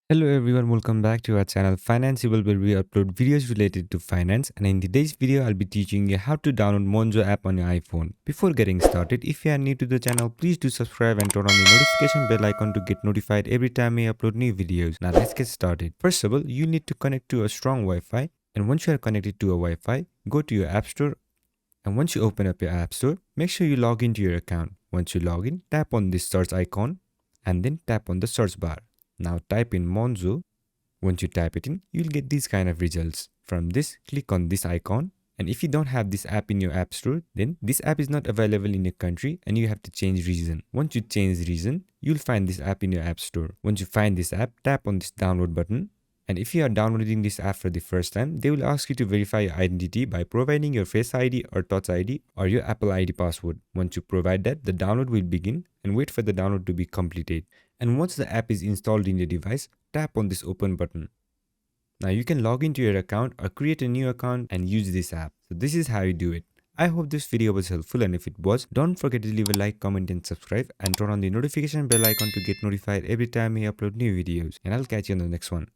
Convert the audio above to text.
Hello everyone, welcome back to our channel Financeable, where we upload videos related to finance. And in today's video, I'll be teaching you how to download Monzo app on your iPhone. Before getting started, if you are new to the channel, please do subscribe and turn on the notification bell icon to get notified every time we upload new videos. Now let's get started. First of all, you need to connect to a strong Wi-Fi. And once you are connected to a Wi-Fi, go to your App Store. And once you open up your App Store, make sure you log into your account. Once you log in, tap on this search icon and then tap on the search bar. Now type in Monzo. Once you type it in, you'll get these kind of results. From this, click on this icon. And if you don't have this app in your app store, then this app is not available in your country and you have to change region. Once you change region, you'll find this app in your app store. Once you find this app, tap on this download button. And if you are downloading this app for the first time, they will ask you to verify your identity by providing your Face ID or Touch ID or your Apple ID password. Once you provide that, the download will begin and wait for the download to be completed. And once the app is installed in your device, tap on this open button. Now you can log into your account or create a new account and use this app. So this is how you do it. I hope this video was helpful, and if it was, don't forget to leave a like, comment and subscribe and turn on the notification bell icon to get notified every time we upload new videos. And I'll catch you on the next one.